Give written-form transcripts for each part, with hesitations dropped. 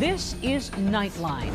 This is Nightline.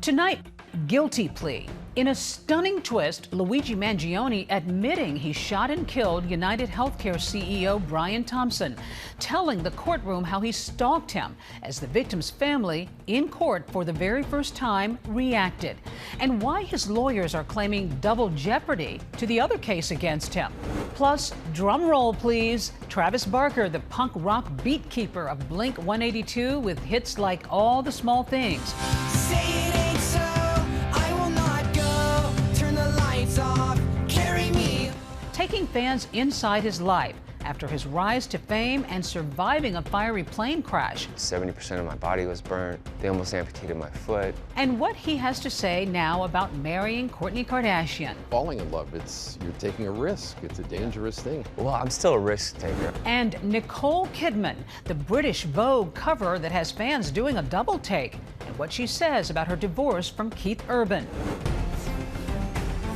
Tonight, guilty plea. In a stunning twist, Luigi Mangione admitting he shot and killed United Healthcare CEO Brian Thompson, telling the courtroom how he stalked him as the victim's family in court for the very first time reacted, and why his lawyers are claiming double jeopardy to the other case against him. Plus, drum roll please, Travis Barker, the punk rock beat keeper of Blink 182 with hits like All the Small Things. Say it ain't so, I will not go, turn the lights off, carry me. Taking fans inside his life after his rise to fame and surviving a fiery plane crash. 70% of my body was burnt. They almost amputated my foot. And what he has to say now about marrying Kourtney Kardashian. Falling in love, you're taking a risk. It's a dangerous thing. Well, I'm still a risk taker. And Nicole Kidman, the British Vogue cover that has fans doing a double take, and what she says about her divorce from Keith Urban.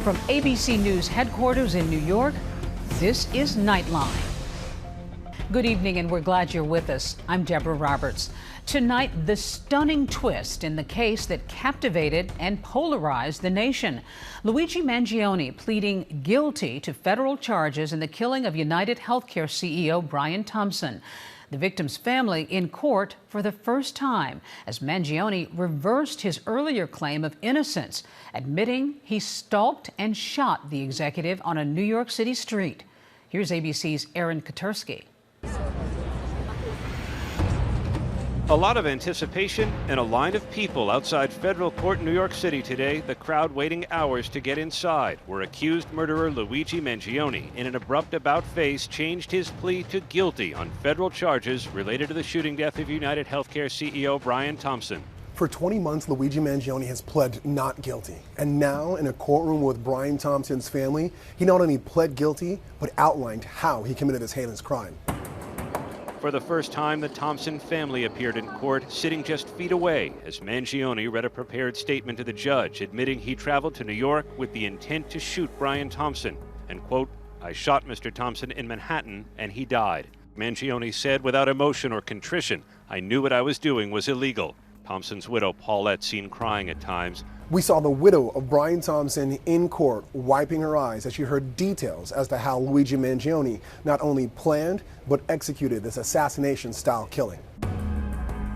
From ABC News headquarters in New York, this is Nightline. Good evening, and we're glad you're with us. I'm Deborah Roberts. Tonight, the stunning twist in the case that captivated and polarized the nation. Luigi Mangione pleading guilty to federal charges in the killing of United Healthcare CEO Brian Thompson. The victim's family in court for the first time as Mangione reversed his earlier claim of innocence, admitting he stalked and shot the executive on a New York City street. Here's ABC's Aaron Katersky. A lot of anticipation and a line of people outside federal court in New York City today, the crowd waiting hours to get inside, where accused murderer Luigi Mangione, in an abrupt about-face, changed his plea to guilty on federal charges related to the shooting death of United Healthcare CEO Brian Thompson. For 20 months, Luigi Mangione has pled not guilty. And now, in a courtroom with Brian Thompson's family, he not only pled guilty, but outlined how he committed this heinous crime. For the first time, the Thompson family appeared in court, sitting just feet away, as Mangione read a prepared statement to the judge, admitting he traveled to New York with the intent to shoot Brian Thompson. And, quote, "I shot Mr. Thompson in Manhattan, and he died." Mangione said without emotion or contrition, "I knew what I was doing was illegal." Thompson's widow, Paulette, seen crying at times. We saw the widow of Brian Thompson in court wiping her eyes as she heard details as to how Luigi Mangione not only planned but executed this assassination-style killing.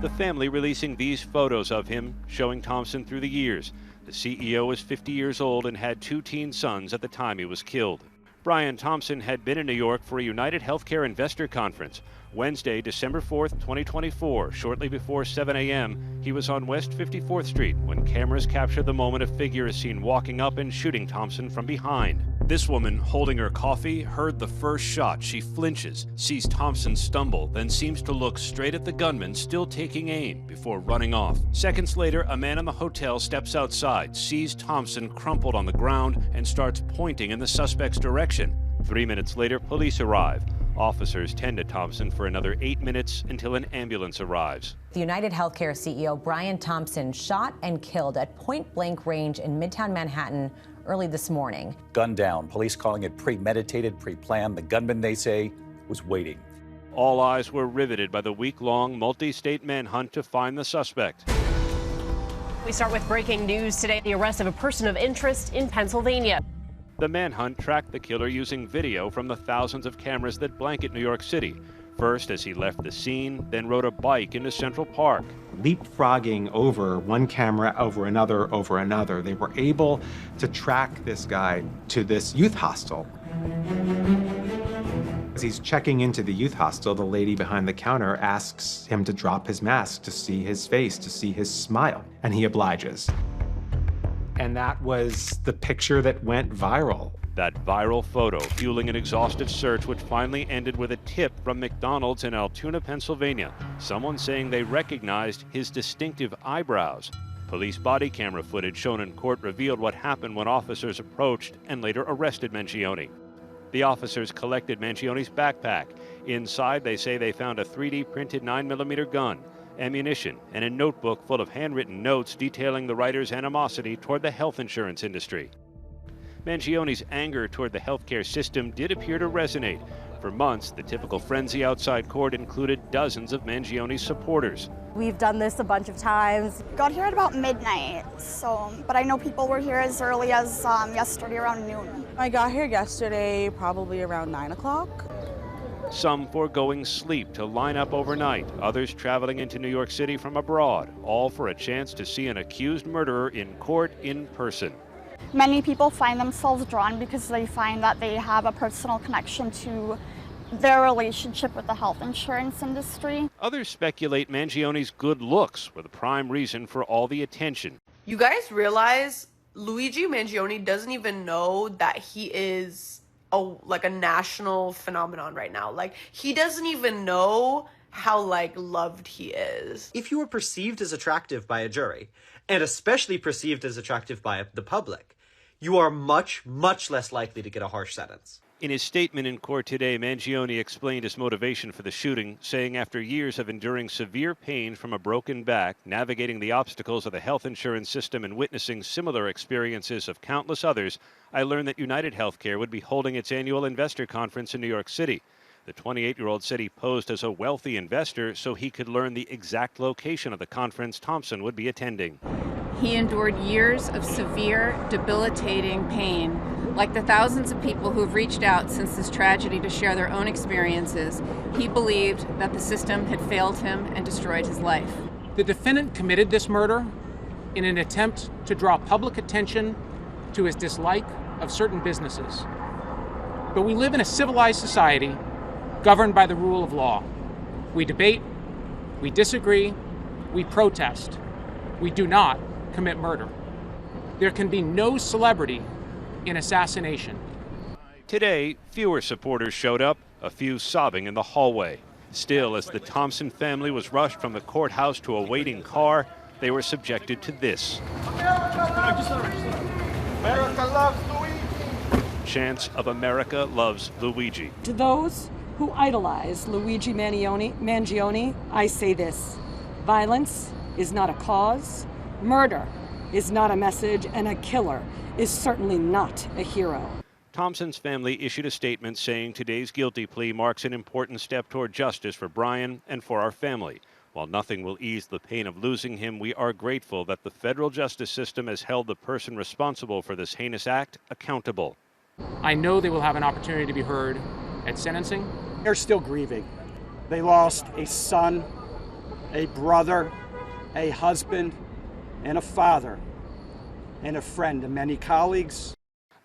The family releasing these photos of him, showing Thompson through the years. The CEO was 50 years old and had 2 teen sons at the time he was killed. Brian Thompson had been in New York for a United Healthcare Investor Conference. Wednesday, December 4th, 2024, shortly before 7 a.m., he was on West 54th Street when cameras captured the moment a figure is seen walking up and shooting Thompson from behind. This woman, holding her coffee, heard the first shot. She flinches, sees Thompson stumble, then seems to look straight at the gunman, still taking aim, before running off. Seconds later, a man in the hotel steps outside, sees Thompson crumpled on the ground, and starts pointing in the suspect's direction. 3 minutes later, police arrive. Officers tend to Thompson for another 8 minutes until an ambulance arrives. The United Healthcare CEO Brian Thompson shot and killed at point-blank range in Midtown Manhattan early this morning. Gunned down. Police calling it premeditated, pre-planned. The gunman, they say, was waiting. All eyes were riveted by the week-long multi-state manhunt to find the suspect. We start with breaking news today. The arrest of a person of interest in Pennsylvania. The manhunt tracked the killer using video from the thousands of cameras that blanket New York City. First as he left the scene, then rode a bike into Central Park. Leapfrogging over one camera over another. They were able to track this guy to this youth hostel. As he's checking into the youth hostel, the lady behind the counter asks him to drop his mask to see his face, to see his smile, and he obliges. And that was the picture that went viral. That viral photo fueling an exhaustive search, which finally ended with a tip from McDonald's in Altoona, Pennsylvania. Someone saying they recognized his distinctive eyebrows. Police body camera footage shown in court revealed what happened when officers approached and later arrested Mangione. The officers collected Mangione's backpack. Inside, they say they found a 3D printed 9mm gun, ammunition, and a notebook full of handwritten notes detailing the writer's animosity toward the health insurance industry. Mangione's anger toward the healthcare system did appear to resonate. For months, the typical frenzy outside court included dozens of Mangione's supporters. We've done this a bunch of times. Got here at about midnight, but I know people were here as early as yesterday around noon. I got here yesterday probably around 9 o'clock. Some foregoing sleep to line up overnight, others traveling into New York City from abroad, all for a chance to see an accused murderer in court in person. Many people find themselves drawn because they find that they have a personal connection to their relationship with the health insurance industry. Others speculate Mangione's good looks were the prime reason for all the attention. You guys realize Luigi Mangione doesn't even know that he is a national phenomenon right now. Like, he doesn't even know how loved he is. If you are perceived as attractive by a jury, and especially perceived as attractive by the public, you are much, much less likely to get a harsh sentence. In his statement in court today, Mangione explained his motivation for the shooting, saying after years of enduring severe pain from a broken back, navigating the obstacles of the health insurance system and witnessing similar experiences of countless others, I learned that United Healthcare would be holding its annual investor conference in New York City. The 28-year-old said he posed as a wealthy investor so he could learn the exact location of the conference Thompson would be attending. He endured years of severe, debilitating pain. Like the thousands of people who have reached out since this tragedy to share their own experiences, he believed that the system had failed him and destroyed his life. The defendant committed this murder in an attempt to draw public attention to his dislike of certain businesses. But we live in a civilized society governed by the rule of law. We debate, we disagree, we protest. We do not commit murder. There can be no celebrity in assassination. Today, fewer supporters showed up, a few sobbing in the hallway. Still, as the Thompson family was rushed from the courthouse to a waiting car, they were subjected to this. America loves Luigi. Chants of America loves Luigi. To those who idolize Luigi Mangione, I say this: violence is not a cause, murder is not a message, and a killer is certainly not a hero. Thompson's family issued a statement saying today's guilty plea marks an important step toward justice for Brian and for our family. While nothing will ease the pain of losing him, we are grateful that the federal justice system has held the person responsible for this heinous act accountable. I know they will have an opportunity to be heard at sentencing. They're still grieving. They lost a son, a brother, a husband, and a father, and a friend, and many colleagues.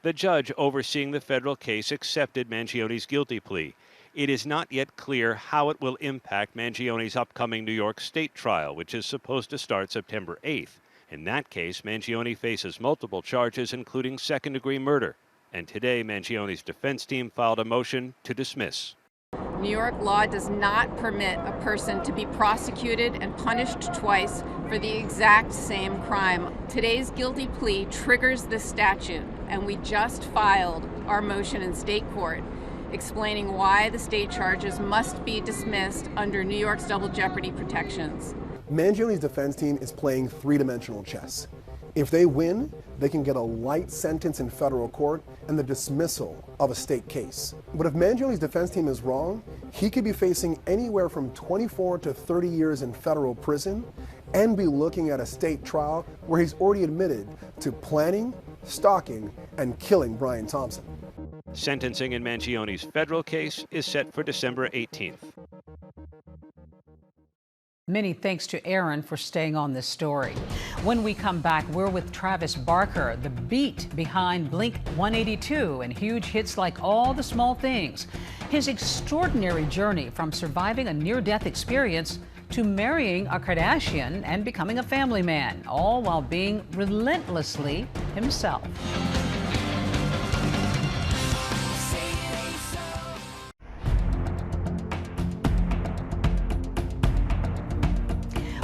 The judge overseeing the federal case accepted Mangione's guilty plea. It is not yet clear how it will impact Mangione's upcoming New York State trial, which is supposed to start September 8th. In that case, Mangione faces multiple charges, including second-degree murder. And today, Mangione's defense team filed a motion to dismiss. New York law does not permit a person to be prosecuted and punished twice for the exact same crime. Today's guilty plea triggers this statute, and we just filed our motion in state court explaining why the state charges must be dismissed under New York's double jeopardy protections. Mangione's defense team is playing three-dimensional chess. If they win, they can get a light sentence in federal court and the dismissal of a state case. But if Mangione's defense team is wrong, he could be facing anywhere from 24 to 30 years in federal prison and be looking at a state trial where he's already admitted to planning, stalking, and killing Brian Thompson. Sentencing in Mangione's federal case is set for December 18th. Many thanks to Aaron for staying on this story. When we come back, we're with Travis Barker, the beat behind Blink 182 and huge hits like All the Small Things. His extraordinary journey from surviving a near-death experience to marrying a Kardashian and becoming a family man, all while being relentlessly himself.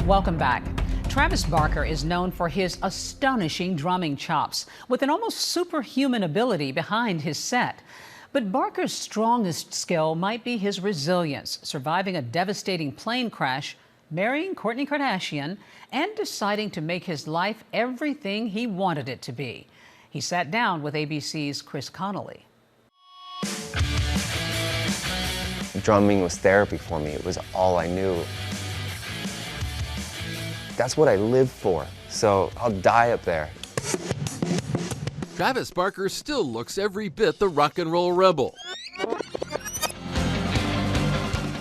Welcome back. Travis Barker is known for his astonishing drumming chops, with an almost superhuman ability behind his set. But Barker's strongest skill might be his resilience, surviving a devastating plane crash, marrying Kourtney Kardashian, and deciding to make his life everything he wanted it to be. He sat down with ABC's Chris Connolly. Drumming was therapy for me. It was all I knew. That's what I live for, so I'll die up there. Travis Barker still looks every bit the rock and roll rebel.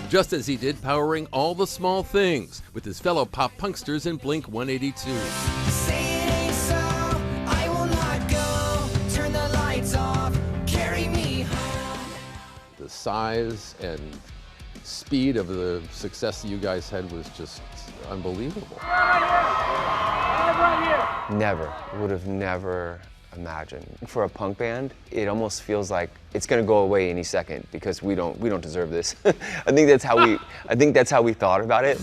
Just as he did powering all the small things with his fellow pop punksters in Blink 182. The size and speed of the success that you guys had was just unbelievable. Never, would have never imagined. For a punk band, it almost feels like it's gonna go away any second because we don't deserve this. I think that's how we thought about it.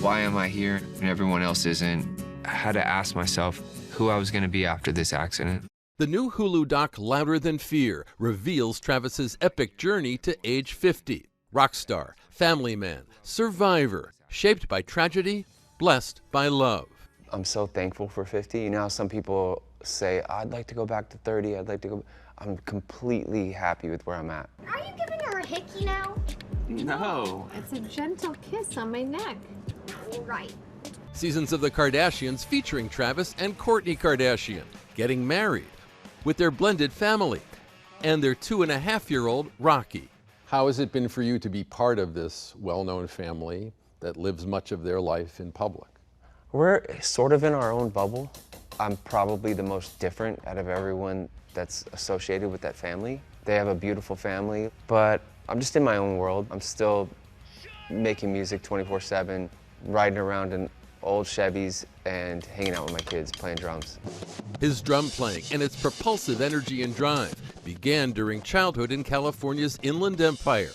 Why am I here and everyone else isn't? I had to ask myself who I was gonna be after this accident. The new Hulu doc Louder Than Fear reveals Travis's epic journey to age 50. Rock star, family man, survivor, shaped by tragedy, blessed by love. I'm so thankful for 50. You know how some people say, I'd like to go back to 30, I'm completely happy with where I'm at. Are you giving her a hickey now? No. It's a gentle kiss on my neck. Right. Seasons of The Kardashians featuring Travis and Kourtney Kardashian getting married with their blended family and their 2.5-year-old Rocky. How has it been for you to be part of this well-known family that lives much of their life in public? We're sort of in our own bubble. I'm probably the most different out of everyone that's associated with that family. They have a beautiful family, but I'm just in my own world. I'm still making music 24/7, riding around in old Chevys and hanging out with my kids, playing drums. His drum playing and its propulsive energy and drive began during childhood in California's Inland Empire.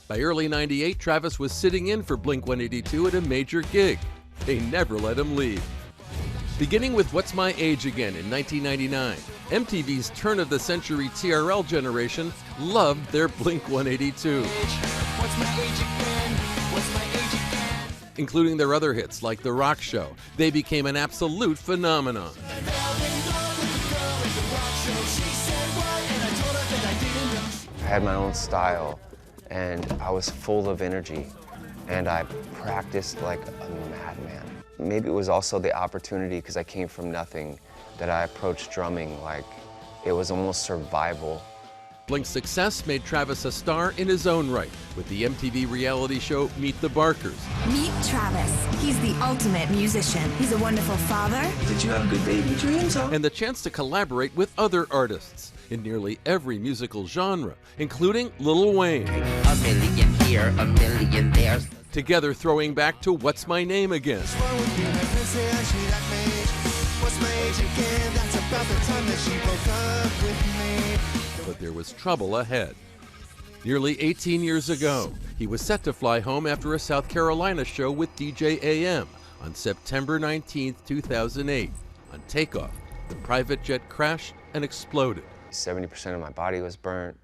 By early '98, Travis was sitting in for Blink 182 at a major gig. They never let him leave. Beginning with What's My Age Again in 1999, MTV's turn-of-the-century TRL generation loved their Blink 182. What's my age again? What's my age again? Including their other hits like The Rock Show, they became an absolute phenomenon. I had my own style, and I was full of energy, and I practiced like a madman. Maybe it was also the opportunity, because I came from nothing, that I approached drumming like it was almost survival. Blink's success made Travis a star in his own right with the MTV reality show Meet the Barkers. Meet Travis. He's the ultimate musician. He's a wonderful father. Did you have good baby dreams? And the chance to collaborate with other artists in nearly every musical genre, including Lil Wayne. A million here, a million there. Together throwing back to What's My Name Again. What's my age again? That's about the time that she broke up with me. But there was trouble ahead. Nearly 18 years ago, he was set to fly home after a South Carolina show with DJ AM on September 19, 2008. On takeoff, the private jet crashed and exploded. 70% of my body was burnt.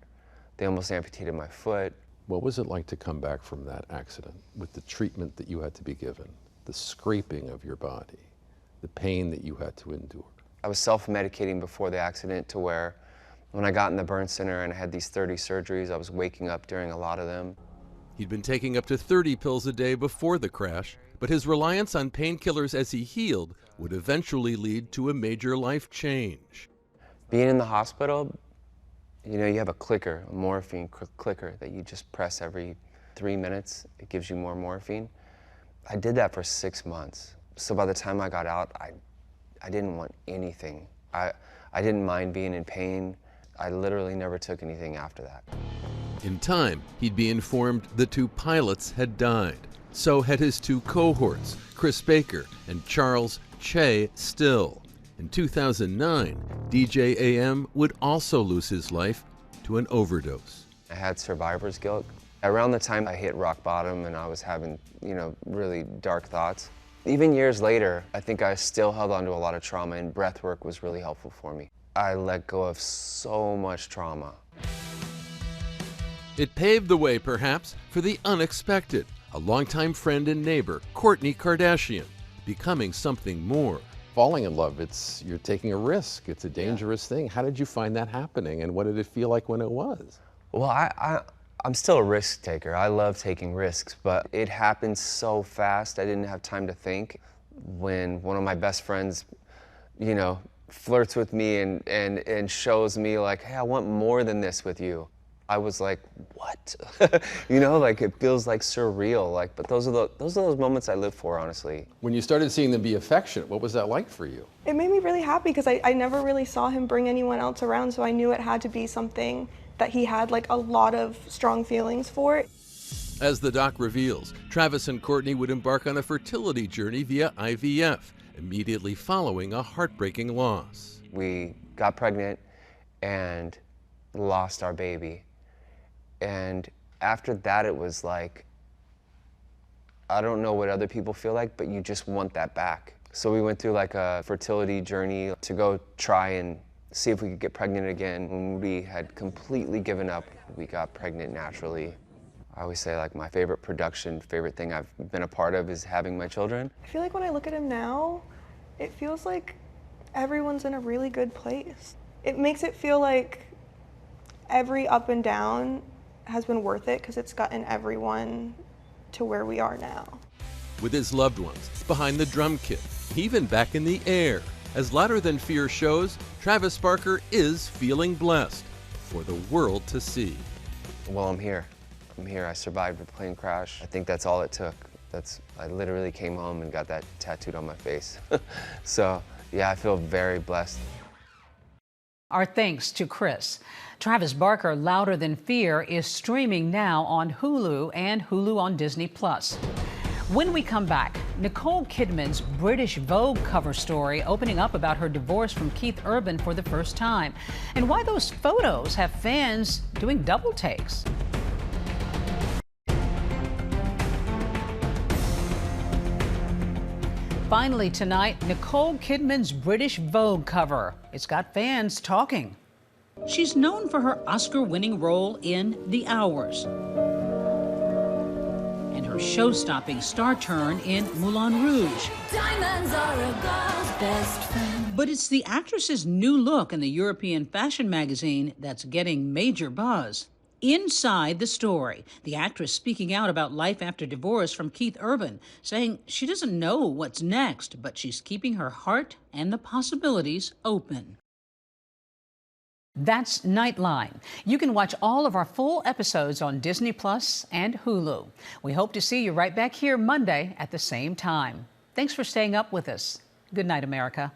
They almost amputated my foot. What was it like to come back from that accident with the treatment that you had to be given, the scraping of your body, the pain that you had to endure? I was self-medicating before the accident to where when I got in the burn center and I had these 30 surgeries, I was waking up during a lot of them. He'd been taking up to 30 pills a day before the crash, but his reliance on painkillers as he healed would eventually lead to a major life change. Being in the hospital, you know, you have a clicker, a morphine clicker that you just press every 3 minutes. It gives you more morphine. I did that for 6 months. So by the time I got out, I didn't want anything. I didn't mind being in pain. I literally never took anything after that. In time, he'd be informed the 2 pilots had died. So had his 2 cohorts, Chris Baker and Charles Che Still. In 2009, DJ AM would also lose his life to an overdose. I had survivor's guilt. Around the time I hit rock bottom and I was having, you know, really dark thoughts. Even years later, I think I still held on to a lot of trauma, and breath work was really helpful for me. I let go of so much trauma. It paved the way, perhaps, for the unexpected. A longtime friend and neighbor, Kourtney Kardashian, becoming something more. Falling in love, you're taking a risk. It's a dangerous thing. How did you find that happening, and what did it feel like when it was? Well, I'm still a risk taker. I love taking risks, but it happened so fast I didn't have time to think. When one of my best friends, you know, flirts with me and shows me like, hey, I want more than this with you, I was like, what? You know, like it feels like surreal. Like, but those are those moments I live for, honestly. When you started seeing them be affectionate, what was that like for you? It made me really happy because I never really saw him bring anyone else around, so I knew it had to be something that he had like a lot of strong feelings for. As the doc reveals, Travis and Courtney would embark on a fertility journey via IVF, immediately following a heartbreaking loss. We got pregnant and lost our baby. And after that, it was like, I don't know what other people feel like, but you just want that back. So we went through like a fertility journey to go try and see if we could get pregnant again. When we had completely given up, we got pregnant naturally. I always say like my favorite thing I've been a part of is having my children. I feel like when I look at him now, it feels like everyone's in a really good place. It makes it feel like every up and down has been worth it because it's gotten everyone to where we are now. With his loved ones behind the drum kit, even back in the air. As Louder Than Fear shows, Travis Barker is feeling blessed for the world to see. Well, I'm here. I survived a plane crash. I think that's all it took. I literally came home and got that tattooed on my face. So, yeah, I feel very blessed. Our thanks to Chris. Travis Barker, Louder Than Fear, is streaming now on Hulu and Hulu on Disney+. When we come back, Nicole Kidman's British Vogue cover story opening up about her divorce from Keith Urban for the first time, and why those photos have fans doing double takes. Finally tonight, Nicole Kidman's British Vogue cover. It's got fans talking. She's known for her Oscar-winning role in The Hours and her show-stopping star turn in Moulin Rouge. Diamonds are a girl's best friend. But it's the actress's new look in the European fashion magazine that's getting major buzz. Inside the story, the actress speaking out about life after divorce from Keith Urban, saying she doesn't know what's next, but she's keeping her heart and the possibilities open. That's Nightline. You can watch all of our full episodes on Disney Plus and Hulu. We hope to see you right back here Monday at the same time. Thanks for staying up with us. Good night, America.